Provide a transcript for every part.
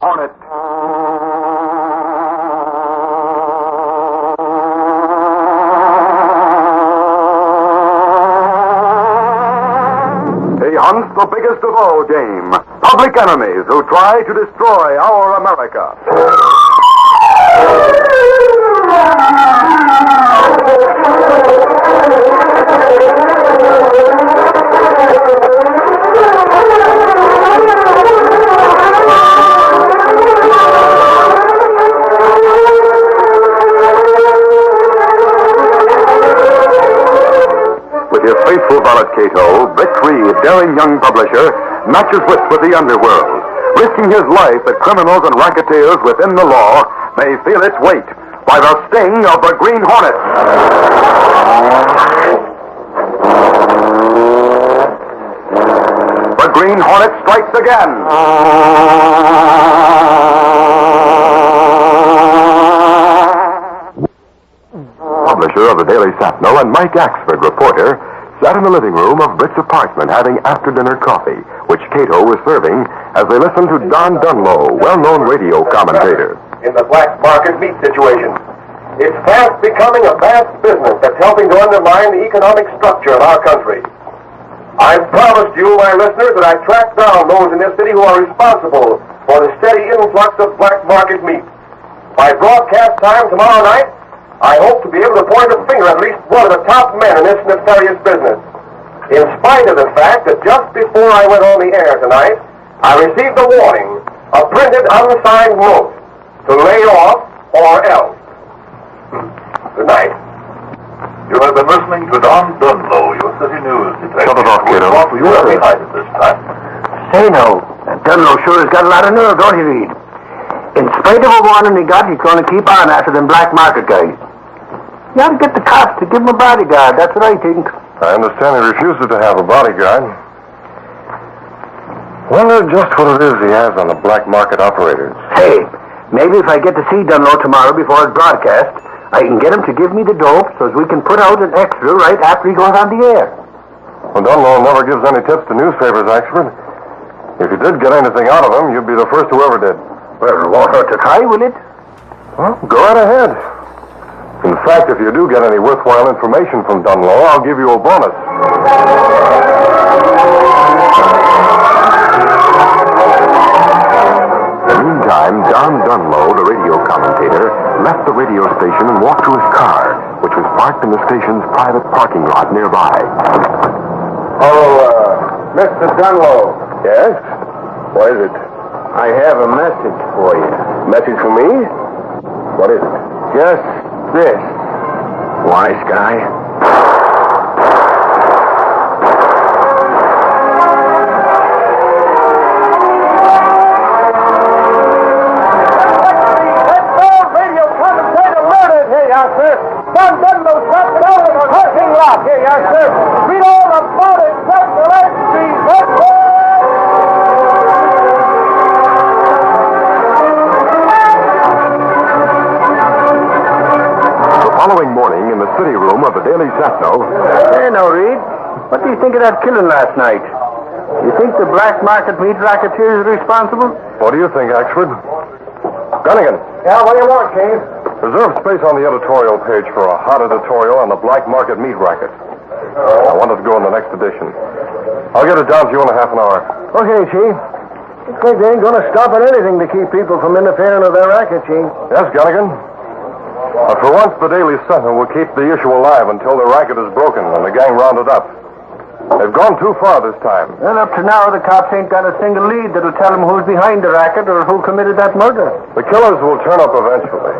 Hornet. He hunts the biggest of all game, public enemies who try to destroy our America. With his faithful valet Cato, Brick Reed, daring young publisher, matches wits with the underworld, risking his life that criminals and racketeers within the law may feel its weight by the sting of the Green Hornet. The Green Hornet strikes again. Publisher of the Daily Sentinel and Mike Axford, reporter, sat in the living room of Britt's apartment having after-dinner coffee, which Cato was serving as they listened to Don Dunlow, well-known radio commentator. In the black market meat situation, it's fast becoming a vast business that's helping to undermine the economic structure of our country. I've promised you, my listeners, that I track down those in this city who are responsible for the steady influx of black market meat. By broadcast time tomorrow night, I hope to be able to point a finger at least one of the top men in this nefarious business. In spite of the fact that just before I went on the air tonight, I received a warning, a printed unsigned note, to lay off or else. Good night. You have been listening to Don Dunlow, your city news detective. Shut it off, Cato. You are behind it this time. Say no, that Dunlow sure has got a lot of nerve, don't he, Reed? In spite of a warning he got, he's going to keep on after them black market guys. You ought to get the cops to give him a bodyguard, that's what I think. I understand he refuses to have a bodyguard. Wonder just what it is he has on the black market operators. Hey, maybe if I get to see Dunlow tomorrow before it's broadcast, I can get him to give me the dope so as we can put out an extra right after he goes on the air. Well, Dunlow never gives any tips to newspapers, Axford. If you did get anything out of him, you'd be the first who ever did. Well, it won't hurt to try, will it? Well, go right ahead. In fact, if you do get any worthwhile information from Dunlow, I'll give you a bonus. In the meantime, Don Dunlow, the radio commentator, left the radio station and walked to his car, which was parked in the station's private parking lot nearby. Oh, Mr. Dunlow. Yes? What is it? I have a message for you. Message for me? What is it? Just this, wise guy. Following morning in the city room of the Daily Sentinel. Hey, now, Reed, what do you think of that killing last night? You think the black market meat racketeers are responsible? What do you think, Axford? Gunnigan. Yeah, what do you want, King? Reserve space on the editorial page for a hot editorial on the black market meat racket. I want it to go in the next edition. I'll get it down to you in a half an hour. Okay, Chief. Looks like they ain't going to stop at anything to keep people from interfering with their racket, Chief. Yes, Gunnigan. For once, the Daily Sentinel will keep the issue alive until the racket is broken and the gang rounded up. They've gone too far this time. And up to now, the cops ain't got a single lead that'll tell them who's behind the racket or who committed that murder. The killers will turn up eventually.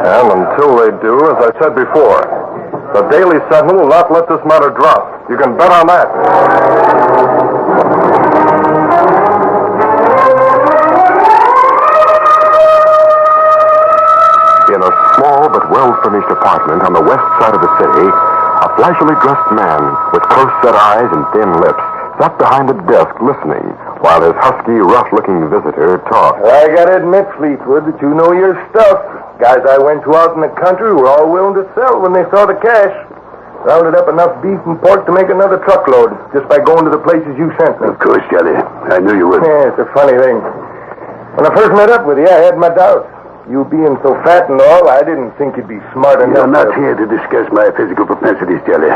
And until they do, as I said before, the Daily Sentinel will not let this matter drop. You can bet on that. In a small but well-furnished apartment on the west side of the city, a flashily dressed man with close-set eyes and thin lips sat behind a desk listening while his husky, rough-looking visitor talked. I gotta admit, Fleetwood, that you know your stuff. Guys I went to out in the country were all willing to sell when they saw the cash. Rounded up enough beef and pork to make another truckload just by going to the places you sent me. Of course, Jelly. I knew you would. Yeah, it's a funny thing. When I first met up with you, I had my doubts. You being so fat and all, I didn't think you'd be smart enough. You're not here to discuss my physical propensities, Jelly.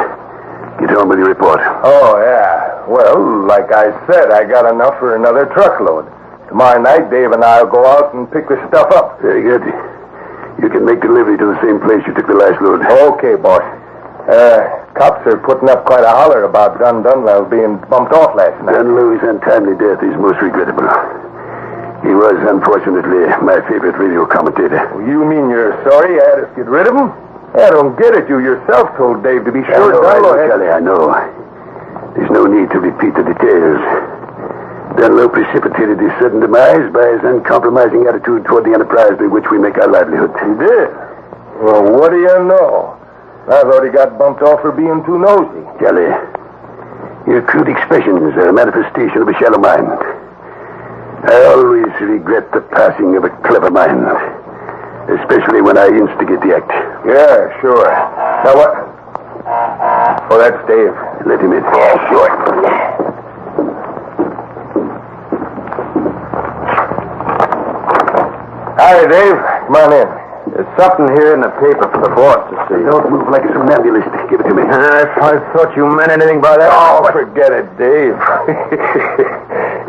Get on with your report. Oh, yeah. Well, like I said, I got enough for another truckload. Tomorrow night, Dave and I will go out and pick the stuff up. Very good. You can make delivery to the same place you took the last load. Okay, boss. Cops are putting up quite a holler about Dunlow's being bumped off last night. Dunlow's untimely death is most regrettable. He was, unfortunately, my favorite radio commentator. You mean you're sorry you had us get rid of him? I don't get it. You yourself told Dave to be sure Dunlow had... Kelly, I know. There's no need to repeat the details. Dunlow precipitated his sudden demise by his uncompromising attitude toward the enterprise by which we make our livelihood. He did? Well, what do you know? I thought he got bumped off for being too nosy. Kelly, your crude expressions are a manifestation of a shallow mind. I always regret the passing of a clever mind, especially when I instigate the act. Yeah, sure. Now what? Oh, that's Dave. Let him in. Yeah, sure. Hi, Dave. Come on in. There's something here in the paper for the boss to see. Don't move like a somnambulist. Give it to me. I thought you meant anything by that. Oh, forget it, Dave.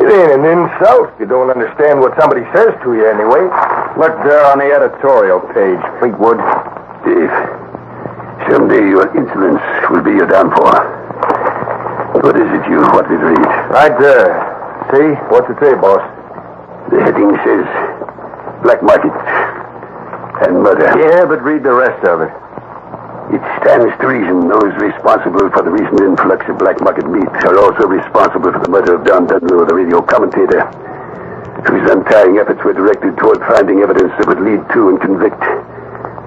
It ain't an insult. You don't understand what somebody says to you anyway. Look there on the editorial page, Fleetwood. Dave, someday your insolence will be your downfall. What is it you want me to read? Right there. See? What's it say, boss? The heading says black market and murder. Yeah, but read the rest of it. It stands to reason those responsible for the recent influx of black market meat are also responsible for the murder of Don Dunlow, the radio commentator, whose untiring efforts were directed toward finding evidence that would lead to and convict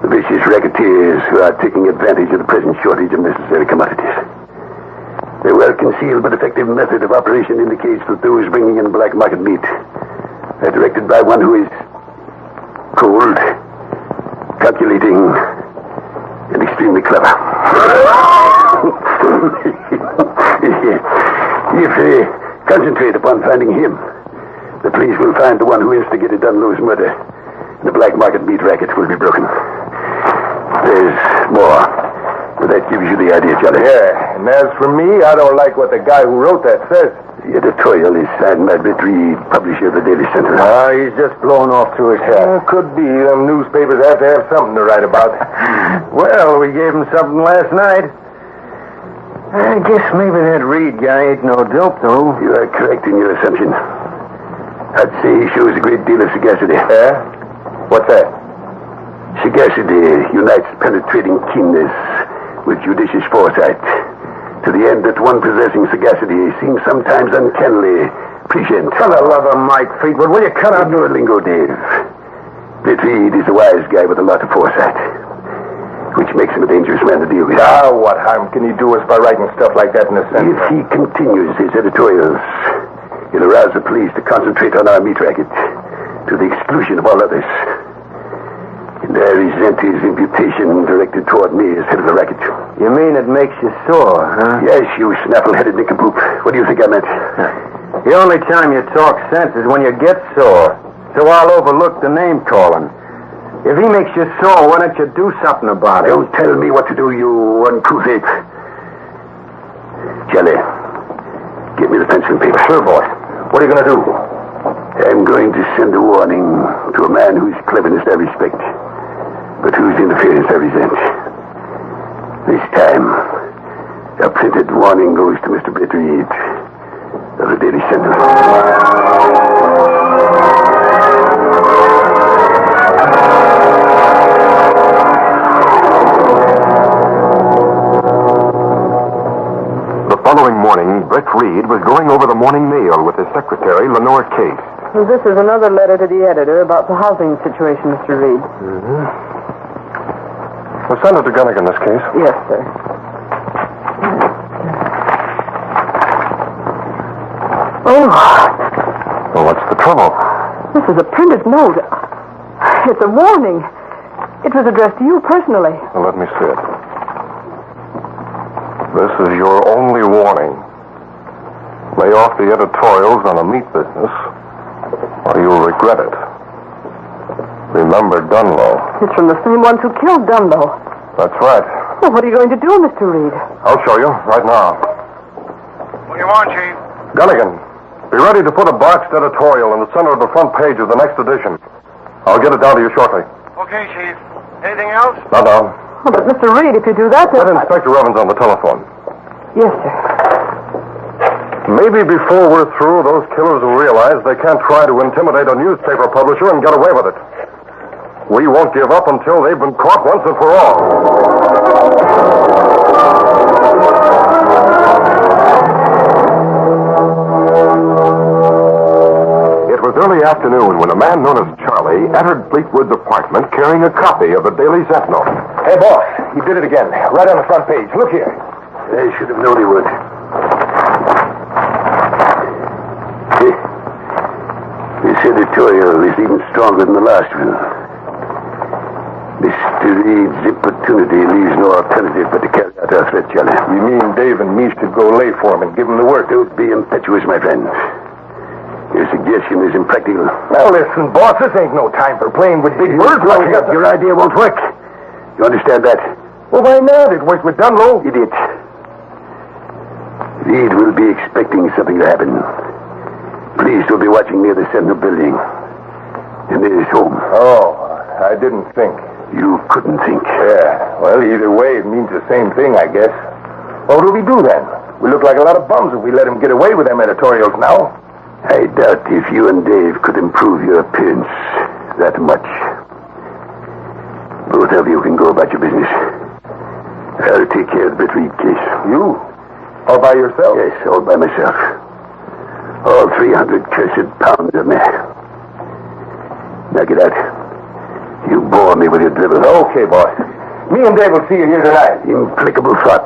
the vicious racketeers who are taking advantage of the present shortage of necessary commodities. The well-concealed but effective method of operation indicates that those bringing in black market meat are directed by one who is cold, calculating, and extremely clever. If they concentrate upon finding him, the police will find the one who instigated Dunlow's murder, and the black market meat racket will be broken. There's more, but that gives you the idea, Charlie. Yeah, and as for me, I don't like what the guy who wrote that says. The editorial is signed by Britt Reed, publisher of the Daily Sentinel. He's just blowing off through his head. Could be. Them newspapers have to have something to write about. Well, we gave him something last night. I guess maybe that Reed guy ain't no dope, though. You are correct in your assumption. I'd say he shows a great deal of sagacity. Yeah? What's that? Sagacity unites penetrating keenness with judicious foresight, to the end that one possessing sagacity seems sometimes uncannily prescient. For the love of Mike Fleetwood, will you cut out your lingo, Dave? Britt Reed is a wise guy with a lot of foresight, which makes him a dangerous man to deal with. Now, what harm can he do us by writing stuff like that in a sense? If he continues his editorials, he'll arouse the police to concentrate on our meat racket to the exclusion of all others. And I resent his imputation directed toward me as head of the racket. You mean it makes you sore, huh? Yes, you snaffle-headed nincompoop. What do you think I meant? The only time you talk sense is when you get sore. So I'll overlook the name-calling. If he makes you sore, why don't you do something about it? Don't tell me what to do, you uncouth ape. Jelly, give me the pencil and paper. Sure, boy. What are you going to do? I'm going to send a warning to a man whose cleverness I respect, but whose interference I resent. This time, a printed warning goes to Mr. Britt Reed of the Daily Sentinel. The following morning, Britt Reed was going over the morning mail with his secretary, Lenore Case. Well, this is another letter to the editor about the housing situation, Mr. Reed. Well, Senator Gunnigan, this case. Yes, sir. Oh. Well, what's the trouble? This is a printed note. It's a warning. It was addressed to you personally. Well, let me see it. This is your only warning. Lay off the editorials on the meat business, or you'll regret it. Remember Dunlow. It's from the same ones who killed Dunlow. That's right. Well, what are you going to do, Mr. Reed? I'll show you right now. What do you want, Chief? Gunnigan, be ready to put a boxed editorial in the center of the front page of the next edition. I'll get it down to you shortly. Okay, Chief. Anything else? No. Oh, but Mr. Reed, if you do that, Let then... Inspector Evans on the telephone. Yes, sir. Maybe before we're through, those killers will realize they can't try to intimidate a newspaper publisher and get away with it. We won't give up until they've been caught once and for all. It was early afternoon when a man known as Charlie entered Fleetwood's apartment carrying a copy of the Daily Sentinel. Hey, boss, he did it again. Right on the front page. Look here. I should have known he would. This editorial is even stronger than the last one. Mr. Reed's importunity leaves no alternative but to carry out our threat, Charlie. You mean Dave and me should go lay for him and give him the work? Don't be impetuous, my friend. Your suggestion is impractical. Now, listen, boss, this ain't no time for playing with big words. Your idea won't work. You understand that? Well, why not? It worked with Dunlow. Idiot. Reed will be expecting something to happen. Police will be watching near the Sentinel building. And near his home. Oh, I didn't think. You couldn't think. Yeah, well, either way, it means the same thing, I guess. What will we do then? We look like a lot of bums if we let him get away with them editorials now. I doubt if you and Dave could improve your appearance that much. Both of you can go about your business. I'll take care of the Reed case. You? All by yourself? Yes, all by myself. All 300 cursed pounds of me. Now get out. You bore me with your dribble. Okay, boss. Me and Dave will see you here tonight. Implacable thought.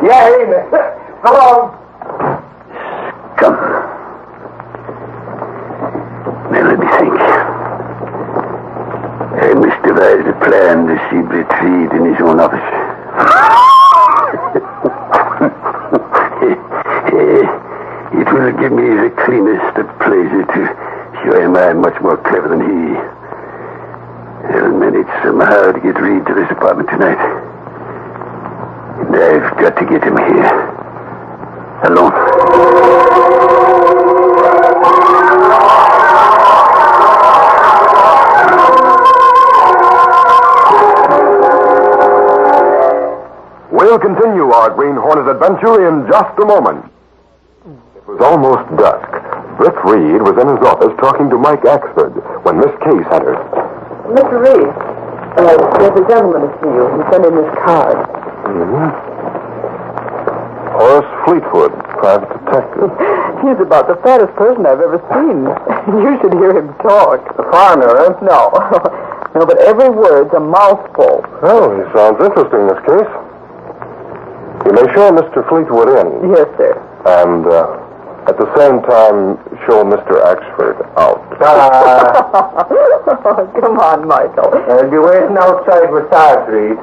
Yeah, amen. Come on. Come. Now let me think. I must devise a plan to see Britt Reed in his own office. It will give me the cleanest of pleasure to show him I'm much more clever than he. I'll manage somehow to get Reed to this apartment tonight. And I've got to get him here. Alone. We'll continue our Green Hornet adventure in just a moment. It was almost dusk. Britt Reed was in his office talking to Mike Axford when Miss Case entered. Mr. Reed, there's a gentleman to see you. He sent in this card. Mm-hmm. Horace Fleetwood, private detective. He's about the fattest person I've ever seen. You should hear him talk. The foreigner, eh? No. No, but every word's a mouthful. Well, he sounds interesting, Miss Case. You may show Mr. Fleetwood in. Yes, sir. And, at the same time, show Mr. Axford out. Come on, Michael. I'll be waiting outside with Sarge, Reed.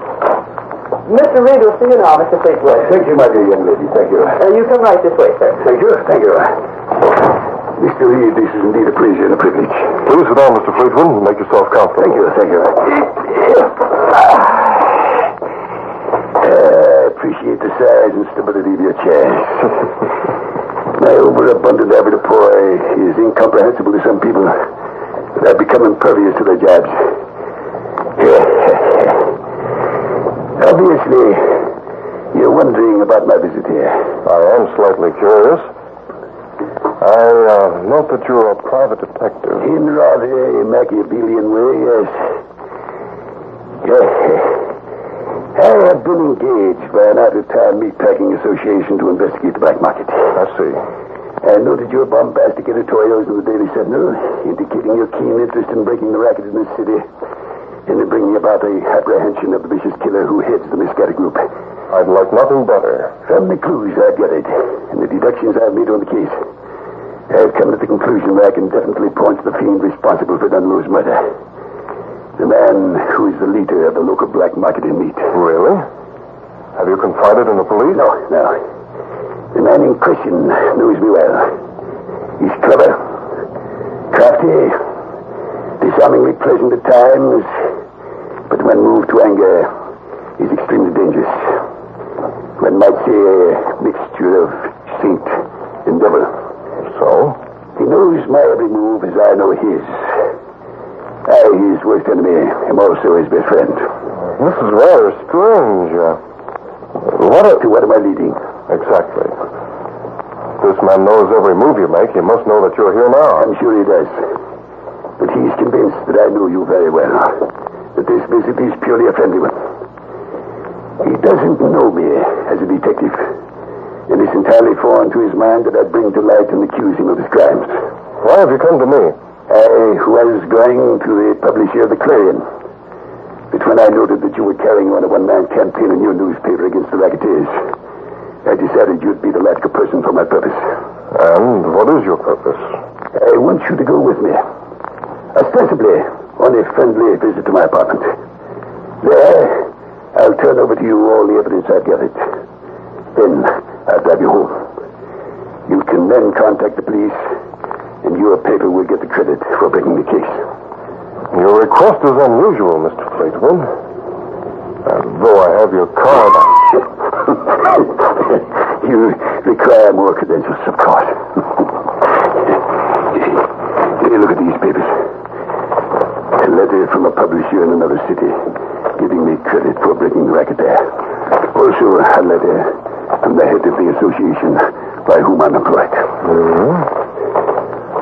Mr. Reed will see you now, Mr. Fleetwood. Thank you, my dear young lady. Thank you. You come right this way, sir. Thank you. Thank you. Mr. Reed, this is indeed a pleasure and a privilege. Please sit down, Mr. Fleetwood, and make yourself comfortable. Thank you. Thank you. Appreciate the size and stability of your chair. My overabundant avoirdupois is incomprehensible to some people, but I've become impervious to their jabs. Obviously, you're wondering about my visit here. I am slightly curious. I note that you're a private detective. In rather a Machiavellian way, yes. I have been engaged by an out-of-town meatpacking association to investigate the black market. I see. I noted your bombastic editorials in the Daily Sentinel, indicating your keen interest in breaking the racket in this city and in bringing about the apprehension of the vicious killer who heads the Miscata group. I'd like nothing better. From the clues I've gathered and the deductions I've made on the case, I've come to the conclusion that I can definitely point to the fiend responsible for Dunlow's murder. The man who is the leader of the local black market in meat. Really? Have you confided in the police? No. The man in question knows me well. He's clever, unpleasant at times, but when moved to anger, he's extremely dangerous. One might say a mixture of saint and devil. So? He knows my every move as I know his. I, his worst enemy, am also his best friend. This is rather strange. What am I leading? Exactly. If this man knows every move you make, he must know that you're here now. I'm sure he does. But he's convinced that I know you very well. That this visit is purely a friendly one. He doesn't know me as a detective. And it's entirely foreign to his mind that I'd bring to light and accuse him of his crimes. Why have you come to me? I was going to the publisher of the Clarion. But when I noted that you were carrying on a one-man campaign in your newspaper against the racketeers, I decided you'd be the logical person for my purpose. And what is your purpose? I want you to go with me. Ostensibly on a friendly visit to my apartment. There, I'll turn over to you all the evidence I've gathered. Then I'll drive you home. You can then contact the police, and your paper will get the credit for breaking the case. Your request is unusual, Mr. Fleetwood. Though I have your card. You require more credentials, of course. Here, look at these papers. A letter from a publisher in another city, giving me credit for breaking the racket there. Also, a letter from the head of the association by whom I'm employed.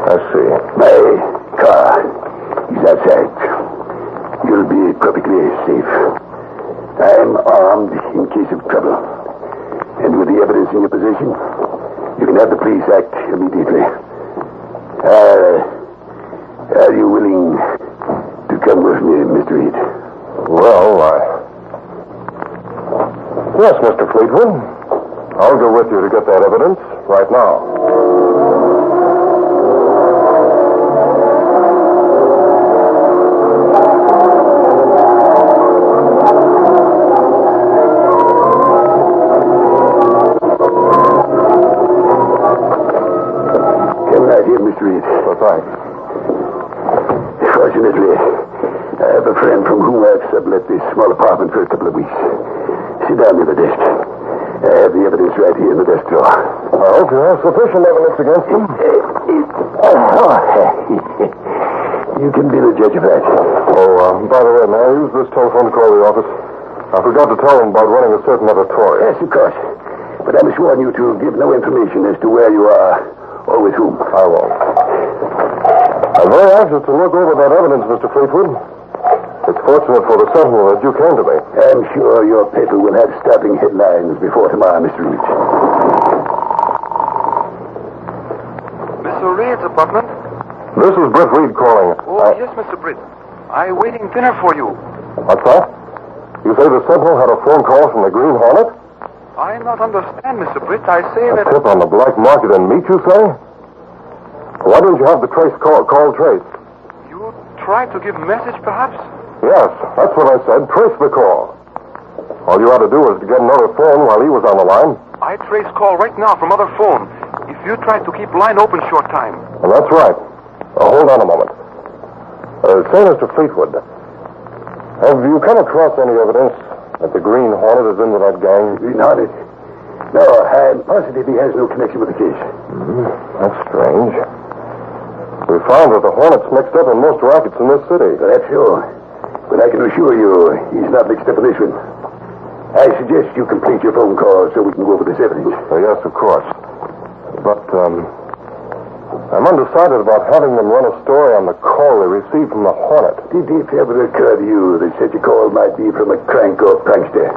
I see. My car is outside. You'll be perfectly safe. I'm armed in case of trouble. And with the evidence in your possession, you can have the police act immediately. Are you willing to come with me, Mr. Reed? Well, yes, Mr. Fleetwood. I'll go with you to get that evidence right now. Come right here, Mr. Reed. Well, thanks. Fortunately, I have a friend from whom I've sublet this small apartment for a couple of weeks. Sit down near the desk. I have the evidence right here in the desk drawer. I hope you have sufficient evidence against him. You can be the judge of that. Oh, by the way, may I use this telephone to call the office? I forgot to tell them about running a certain editorial. Yes, of course. But I must warn you to give no information as to where you are or with whom. I won't. I'm very anxious to look over that evidence, Mr. Fleetwood. It's fortunate for the Sentinel that you came to me. I'm sure your paper will have startling headlines before tomorrow, Mr. Reed. Mr. Reed's apartment? This is Britt Reed calling. Oh, yes, Mr. Britt. I'm waiting dinner for you. What's that? You say the Sentinel had a phone call from the Green Hornet? I not understand, Mr. Britt. I say A that... tip on the black market in meat, you say? Why didn't you have the trace call traced? You tried to give message, perhaps? Yes, that's what I said. Trace the call. All you had to do was to get another phone while he was on the line. I trace call right now from other phone. If you tried to keep line open short time. Well, that's right. Hold on a moment. Say, Mr. Fleetwood, have you come across any evidence that the Green Hornet is in with that gang? Green Hornet? No, I'm positive he has no connection with the case. That's strange. We found that the Hornet's mixed up in most rackets in this city. That's sure. But I can assure you, he's not mixed up in this one. I suggest you complete your phone call so we can go over this evidence. Yes, of course. But, I'm undecided about having them run a story on the call they received from the Hornet. Did it ever occur to you that such a call might be from a crank or prankster,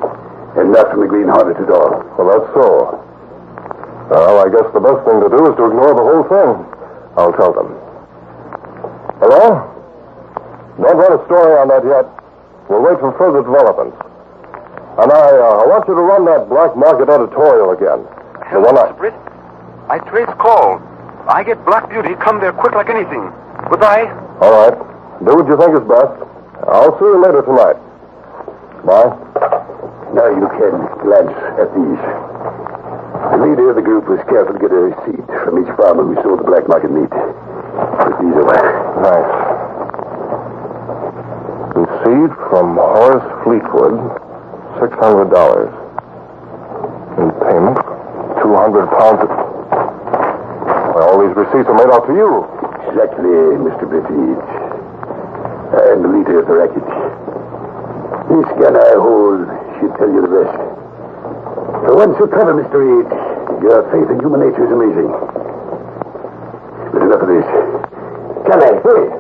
and not from the Green Hornet at all? Well, that's so. Well, I guess the best thing to do is to ignore the whole thing. I'll tell them. Hello? Don't run a story on that yet. We'll wait for further developments. And I want you to run that black market editorial again. Hello, Mr. Britt. I trace call. I get Black Beauty. Come there quick like anything. Goodbye. All right. Do what you think is best. I'll see you later tonight. Bye. Now you can glance at these. The leader of the group was careful to get a receipt from each farmer who sold the black market meat. Put these away. Thanks. Reed from Horace Fleetwood, $600. In payment, 200 pounds. All these receipts are made out to you. Exactly, Mr. British. I am the leader of the racket. This gun I hold should tell you the rest. For one so clever, Mr. Reed, your faith in human nature is amazing. But enough of this. Calais, wait.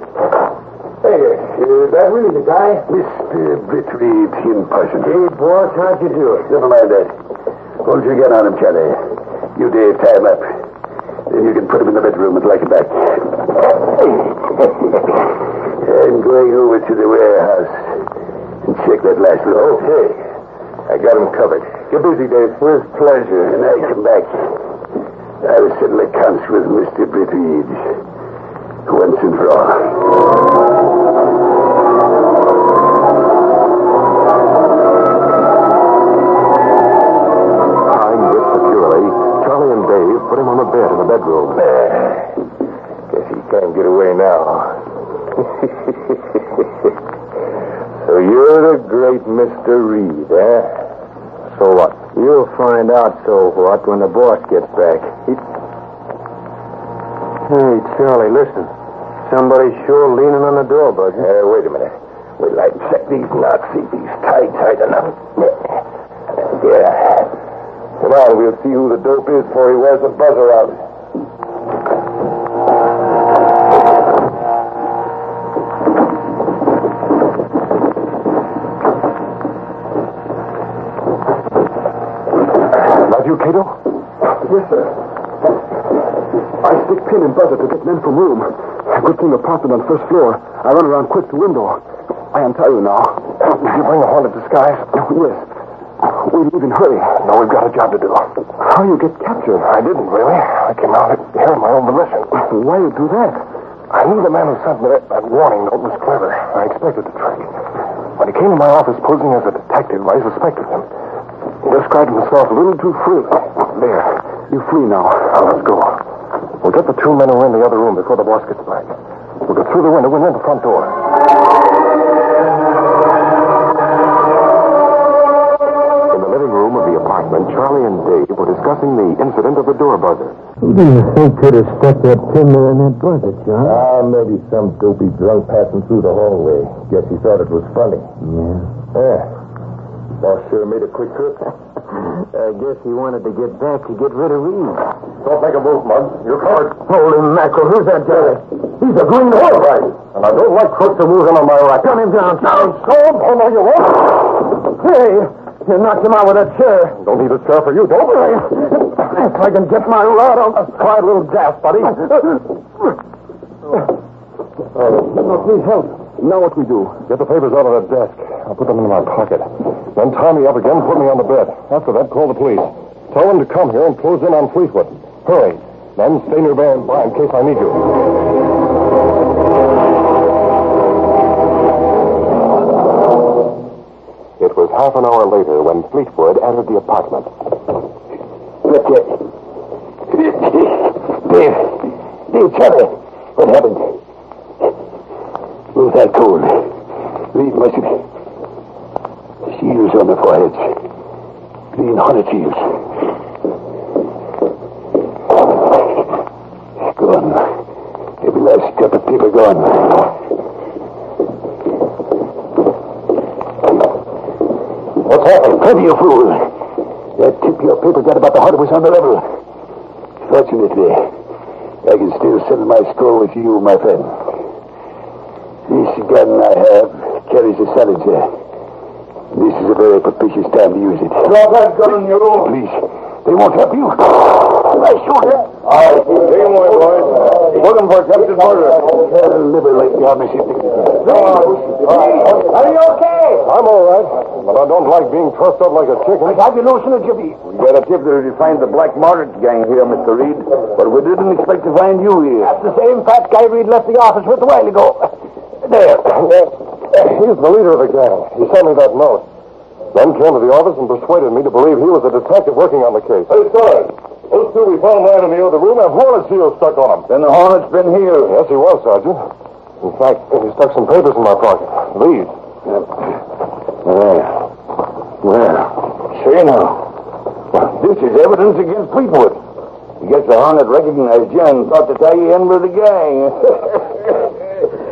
Hey, is that really the guy? Mr. Britt Reed in person. Hey, boss, how'd you do it? Never mind that. Hold your gun on him, Calais. You, Dave, tie him up. Then you can put him in the bedroom and like him back. I'm going over to the warehouse and check that last load. Okay. I got him covered. Get busy, Dave. With pleasure. And I come back. I'll settle accounts with Mr. Britt Reed. Once and for all. Put him on the bed in the bedroom. Guess he can't get away now. So you're the great Mr. Reed, eh? So what? You'll find out so what when the boss gets back. Hey, Charlie, listen. Somebody's sure leaning on the door, bud. Wait a minute. Wait till I check these knots, see if he's tight enough. Yeah. Come on, we'll see who the dope is before he wears the buzzer out. That you, Cato? Yes, sir. I stick pin and buzzer to get men from room. Good thing apartment on first floor. I run around quick to window. I untie you now. Did you bring a hornet disguise? Yes. We leave in hurry. No, we've got a job to do. How you get captured? I didn't, really. I came out here on my own volition. Why you do that? I knew the man who sent me that warning note was clever. I expected the trick. When he came to my office posing as a detective, I suspected him. He described himself a little too freely. There. You free now. Now, let's go. We'll get the two men who are in the other room before the boss gets back. We'll go through the window and in the front door. Charlie and Dave were discussing the incident of the door buzzer. Who do you think could have stuck that pin there in that buzzer, John? Maybe some dopey drunk passing through the hallway. Guess he thought it was funny. Yeah. Boss sure made a quick trip. I guess he wanted to get back to get rid of Reed. Don't make a move, Muggs. You're covered. Holy mackerel, who's that guy? He's a green horse. Right. And I don't like crooks who moving on my right. Gun him down, Charlie. Oh, no, you won't. Hey, you knocked him out with that chair. Don't need a chair for you, don't worry. If I can get my rod, I'll try a little gas, buddy. Please help. Now what we do? Get the papers out of that desk. I'll put them in my pocket. Then tie me up again and put me on the bed. After that, call the police. Tell them to come here and close in on Fleetwood. Hurry. Then stay nearby in case I need you. It was half an hour later when Fleetwood entered the apartment. Dave, Charlie, what happened? Who's that cold? Reed must have... Shields on the foreheads. Green hornet shields. Gone. Every last scrap of paper gone. What's happened? Come, you fool. That tip your paper got about the heart was on the level. Fortunately, I can still settle my score with you, my friend. This gun I have carries a silencer. This is a very propitious time to use it. Drop that gun in your room. Please, they won't help you. I shoot him. All right, take him away, boys. Put him for attempted murder. Never like the army ship. Are you okay? I'm all right, but I don't like being trussed up like a chicken. I have you no sooner, Jippy. We got a tip that you find the Black Market gang here, Mr. Reed, but we didn't expect to find you here. That's the same fat guy Reed left the office with a while ago. There. He's the leader of the gang. He sent me that note. Then came to the office and persuaded me to believe he was a detective working on the case. Hey, Sarge. Those two we found lying in the other room have hornet seals stuck on them. Then the Hornet's been here. Yes, he was, Sergeant. In fact, he stuck some papers in my pocket. These. Well, sure now. This is evidence against Fleetwood. I guess the Hornet recognized you and thought to tie you in with the gang.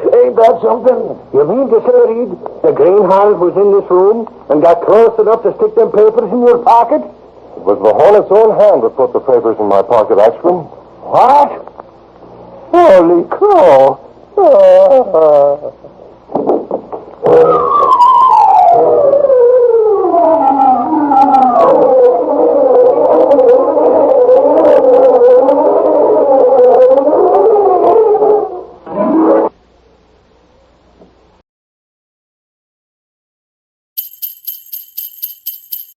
Ain't that something? You mean to say, Reed, the Green Hornet was in this room and got close enough to stick them papers in your pocket? It was the Hornet's own hand that put the papers in my pocket, Axman. What? Holy crow!